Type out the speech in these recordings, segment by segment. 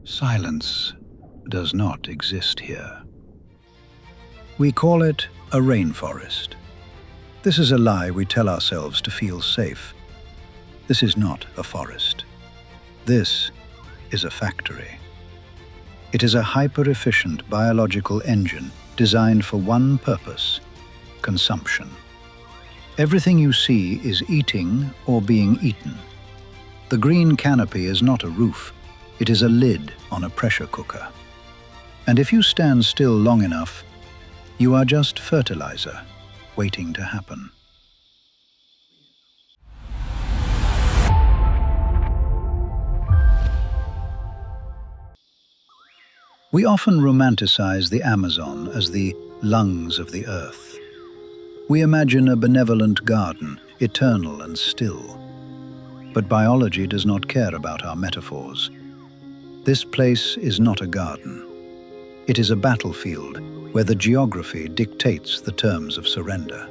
Silence does not exist here. We call it a rainforest. This is a lie we tell ourselves to feel safe. This is not a forest. This is a factory. It is a hyper-efficient biological engine designed for one purpose: consumption. Everything you see is eating or being eaten. The green canopy is not a roof. It is a lid on a pressure cooker. And if you stand still long enough, you are just fertilizer waiting to happen. We often romanticize the Amazon as the lungs of the earth. We imagine a benevolent garden, eternal and still. But biology does not care about our metaphors. This place is not a garden. It is a battlefield where the geography dictates the terms of surrender.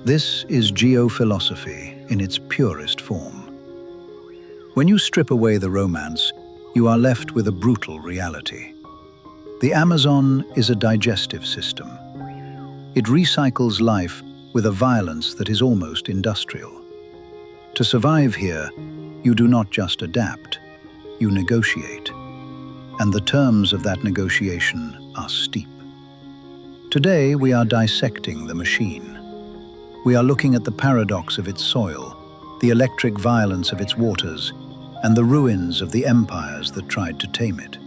This is geophilosophy in its purest form. When you strip away the romance, you are left with a brutal reality. The Amazon is a digestive system. It recycles life with a violence that is almost industrial. To survive here, you do not just adapt, you negotiate. And the terms of that negotiation are steep. Today, we are dissecting the machine. We are looking at the paradox of its soil, the electric violence of its waters, and the ruins of the empires that tried to tame it.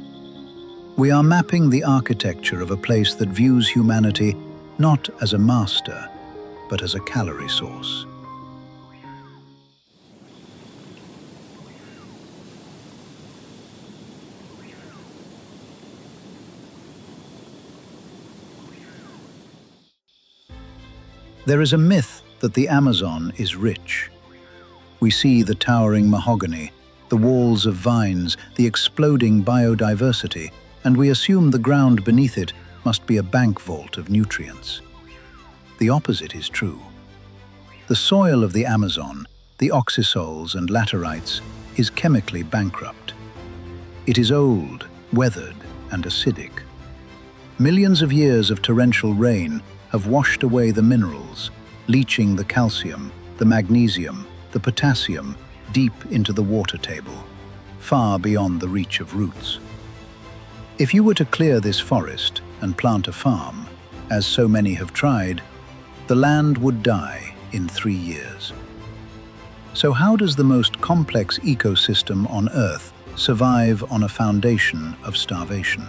We are mapping the architecture of a place that views humanity not as a master, but as a calorie source. There is a myth that the Amazon is rich. We see the towering mahogany, the walls of vines, the exploding biodiversity, and we assume the ground beneath it must be a bank vault of nutrients. The opposite is true. The soil of the Amazon, the oxysols and laterites, is chemically bankrupt. It is old, weathered, and acidic. Millions of years of torrential rain have washed away the minerals, leaching the calcium, the magnesium, the potassium deep into the water table, far beyond the reach of roots. If you were to clear this forest and plant a farm, as so many have tried, the land would die in 3 years. So how does the most complex ecosystem on Earth survive on a foundation of starvation?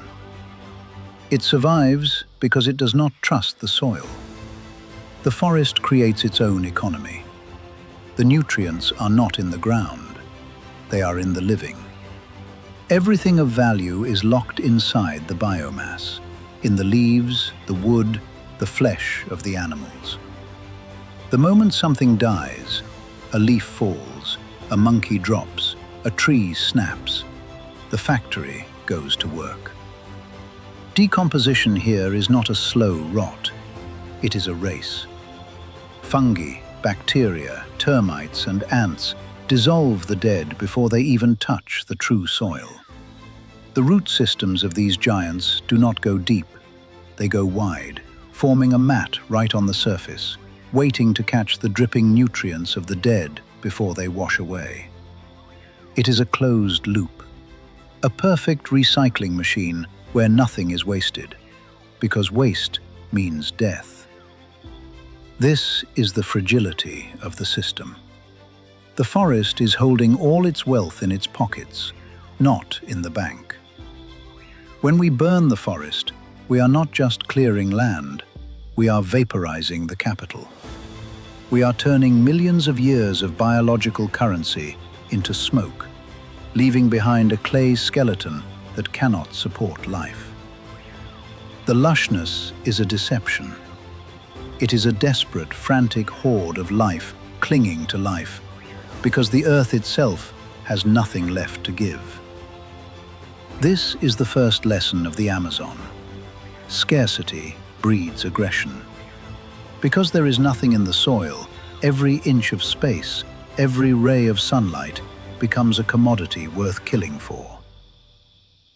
It survives because it does not trust the soil. The forest creates its own economy. The nutrients are not in the ground, they are in the living. Everything of value is locked inside the biomass, in the leaves, the wood, the flesh of the animals. The moment something dies, a leaf falls, a monkey drops, a tree snaps, the factory goes to work. Decomposition here is not a slow rot, it is a race. Fungi, bacteria, termites, and ants dissolve the dead before they even touch the true soil. The root systems of these giants do not go deep, they go wide, forming a mat right on the surface, waiting to catch the dripping nutrients of the dead before they wash away. It is a closed loop, a perfect recycling machine where nothing is wasted, because waste means death. This is the fragility of the system. The forest is holding all its wealth in its pockets, not in the bank. When we burn the forest, we are not just clearing land, we are vaporizing the capital. We are turning millions of years of biological currency into smoke, leaving behind a clay skeleton that cannot support life. The lushness is a deception. It is a desperate, frantic horde of life clinging to life, because the earth itself has nothing left to give. This is the first lesson of the Amazon. Scarcity breeds aggression. Because there is nothing in the soil, every inch of space, every ray of sunlight becomes a commodity worth killing for.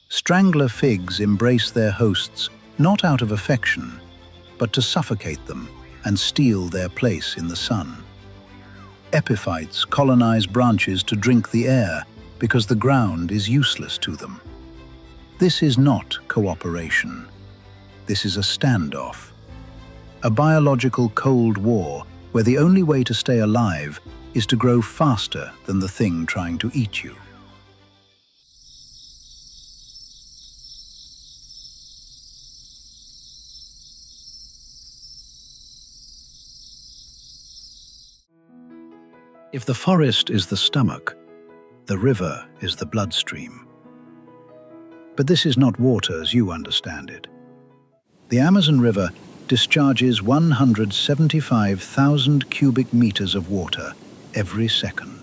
Strangler figs embrace their hosts not out of affection, but to suffocate them and steal their place in the sun. Epiphytes colonize branches to drink the air because the ground is useless to them. This is not cooperation. This is a standoff. A biological Cold War where the only way to stay alive is to grow faster than the thing trying to eat you. If the forest is the stomach, the river is the bloodstream. But this is not water as you understand it. The Amazon River discharges 175,000 cubic meters of water every second.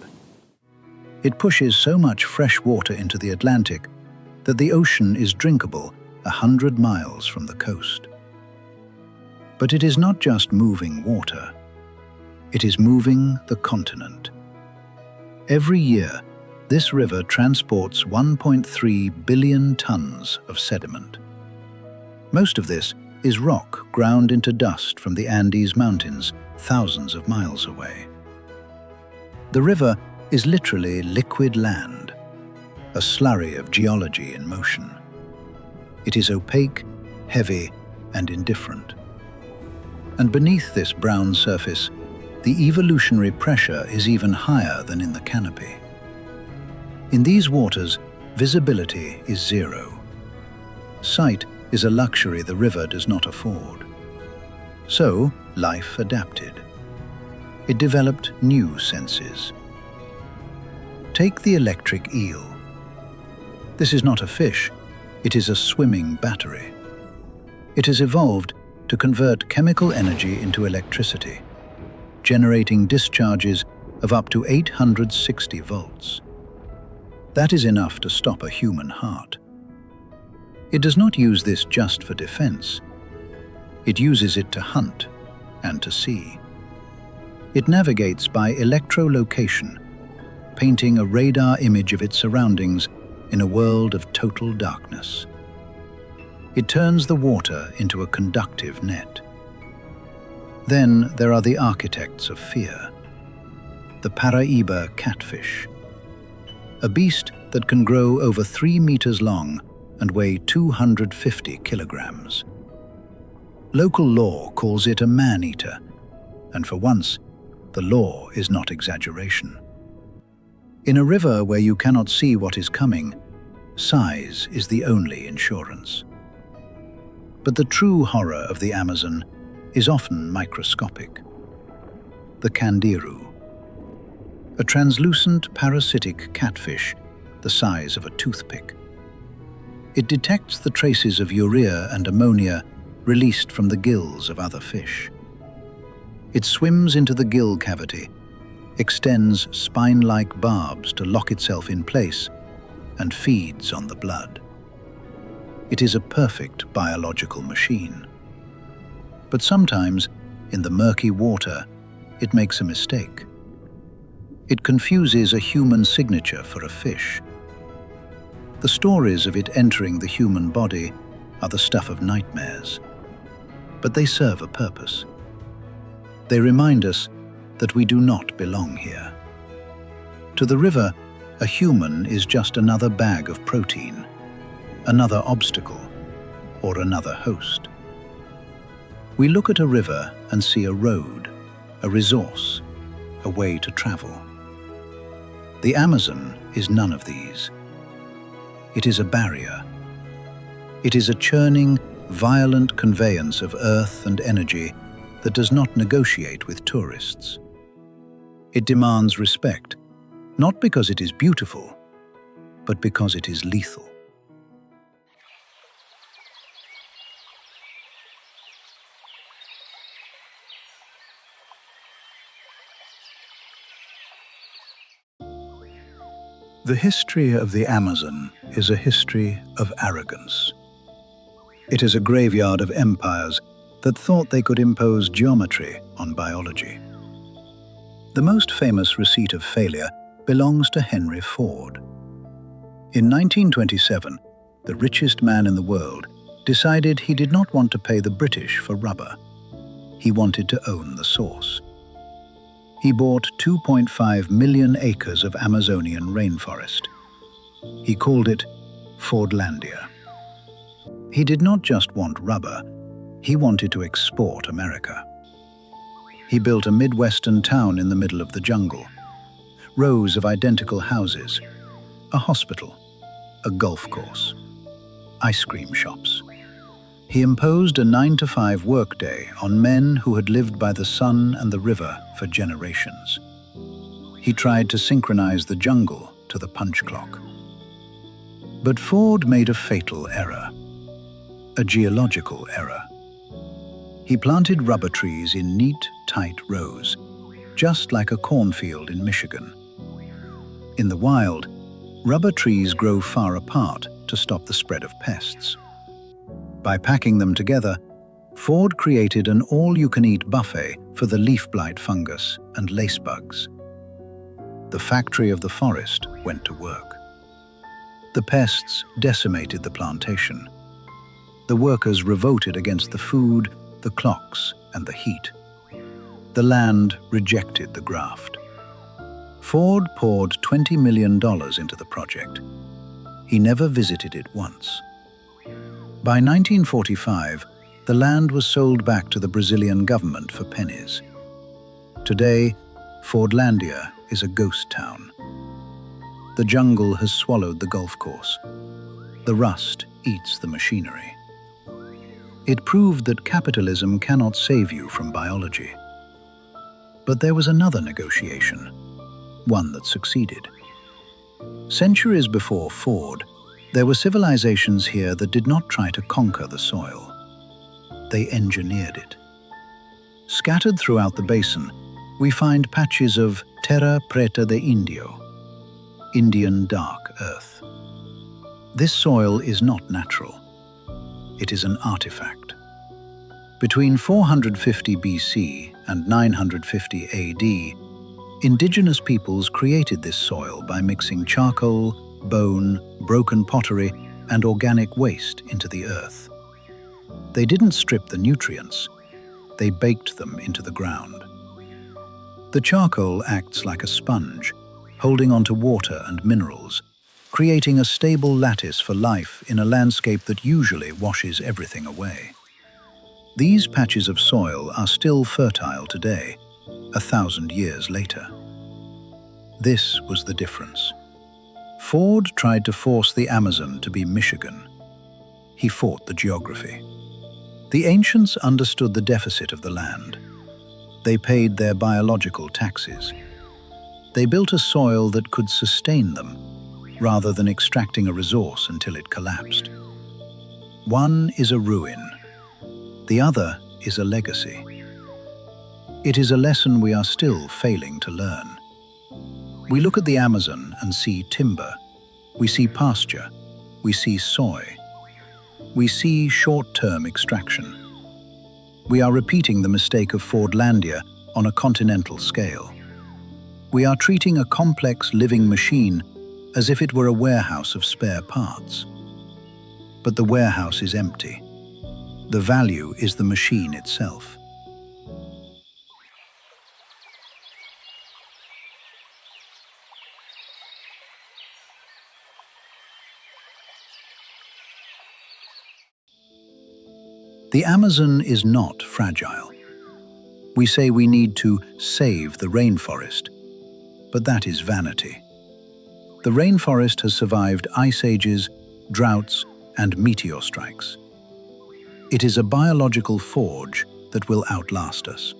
It pushes so much fresh water into the Atlantic that the ocean is drinkable 100 miles from the coast. But it is not just moving water. It is moving the continent. Every year, this river transports 1.3 billion tons of sediment. Most of this is rock ground into dust from the Andes Mountains, thousands of miles away. The river is literally liquid land, a slurry of geology in motion. It is opaque, heavy, and indifferent. And beneath this brown surface, the evolutionary pressure is even higher than in the canopy. In these waters, visibility is zero. Sight is a luxury the river does not afford. So, life adapted. It developed new senses. Take the electric eel. This is not a fish, it is a swimming battery. It has evolved to convert chemical energy into electricity, generating discharges of up to 860 volts. That is enough to stop a human heart. It does not use this just for defense. It uses it to hunt and to see. It navigates by electrolocation, painting a radar image of its surroundings in a world of total darkness. It turns the water into a conductive net. Then there are the architects of fear. The Paraíba catfish. A beast that can grow over 3 meters long and weigh 250 kilograms. Local law calls it a man-eater, and for once, the law is not exaggeration. In a river where you cannot see what is coming, size is the only insurance. But the true horror of the Amazon is often microscopic. The candiru, a translucent parasitic catfish the size of a toothpick. It detects the traces of urea and ammonia released from the gills of other fish. It swims into the gill cavity, extends spine-like barbs to lock itself in place, and feeds on the blood. It is a perfect biological machine. But sometimes, in the murky water, it makes a mistake. It confuses a human signature for a fish. The stories of it entering the human body are the stuff of nightmares. But they serve a purpose. They remind us that we do not belong here. To the river, a human is just another bag of protein, another obstacle, or another host. We look at a river and see a road, a resource, a way to travel. The Amazon is none of these. It is a barrier. It is a churning, violent conveyance of earth and energy that does not negotiate with tourists. It demands respect, not because it is beautiful, but because it is lethal. The history of the Amazon is a history of arrogance. It is a graveyard of empires that thought they could impose geometry on biology. The most famous receipt of failure belongs to Henry Ford. In 1927, the richest man in the world, decided he did not want to pay the British for rubber. He wanted to own the source. He bought 2.5 million acres of Amazonian rainforest. He called it Fordlandia. He did not just want rubber, he wanted to export America. He built a Midwestern town in the middle of the jungle. Rows of identical houses, a hospital, a golf course, ice cream shops. He imposed a 9-to-5 workday on men who had lived by the sun and the river for generations. He tried to synchronize the jungle to the punch clock. But Ford made a fatal error, a geological error. He planted rubber trees in neat, tight rows, just like a cornfield in Michigan. In the wild, rubber trees grow far apart to stop the spread of pests. By packing them together, Ford created an all-you-can-eat buffet for the leaf blight fungus and lacebugs. The factory of the forest went to work. The pests decimated the plantation. The workers revolted against the food, the clocks, and the heat. The land rejected the graft. Ford poured $20 million into the project. He never visited it once. By 1945, the land was sold back to the Brazilian government for pennies. Today, Fordlandia is a ghost town. The jungle has swallowed the golf course. The rust eats the machinery. It proved that capitalism cannot save you from biology. But there was another negotiation, one that succeeded. Centuries before Ford, there were civilizations here that did not try to conquer the soil. They engineered it. Scattered throughout the basin, we find patches of Terra Preta de Indio, Indian dark earth. This soil is not natural. It is an artifact. Between 450 BC and 950 AD, indigenous peoples created this soil by mixing charcoal, bone, broken pottery, and organic waste into the earth. They didn't strip the nutrients, they baked them into the ground. The charcoal acts like a sponge, holding onto water and minerals, creating a stable lattice for life in a landscape that usually washes everything away. These patches of soil are still fertile today, 1,000 years later. This was the difference. Ford tried to force the Amazon to be Michigan. He fought the geography. The ancients understood the deficit of the land. They paid their biological taxes. They built a soil that could sustain them, rather than extracting a resource until it collapsed. One is a ruin. The other is a legacy. It is a lesson we are still failing to learn. We look at the Amazon and see timber. We see pasture. We see soy. We see short-term extraction. We are repeating the mistake of Fordlandia on a continental scale. We are treating a complex living machine as if it were a warehouse of spare parts. But the warehouse is empty. The value is the machine itself. The Amazon is not fragile. We say we need to save the rainforest, but that is vanity. The rainforest has survived ice ages, droughts, and meteor strikes. It is a biological forge that will outlast us.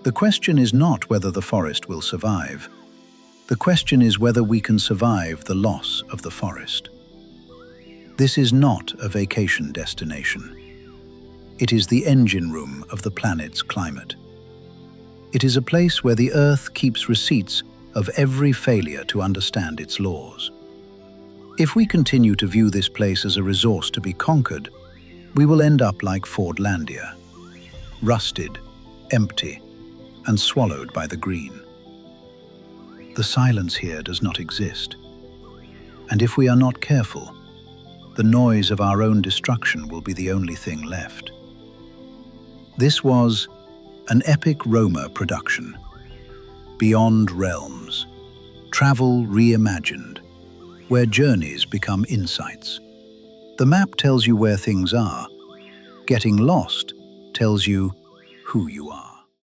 The question is not whether the forest will survive. The question is whether we can survive the loss of the forest. This is not a vacation destination. It is the engine room of the planet's climate. It is a place where the Earth keeps receipts of every failure to understand its laws. If we continue to view this place as a resource to be conquered, we will end up like Fordlandia, rusted, empty, and swallowed by the green. The silence here does not exist, and if we are not careful, the noise of our own destruction will be the only thing left. This was an epic Roma production. Beyond Realms. Travel reimagined, where journeys become insights. The map tells you where things are. Getting lost tells you who you are.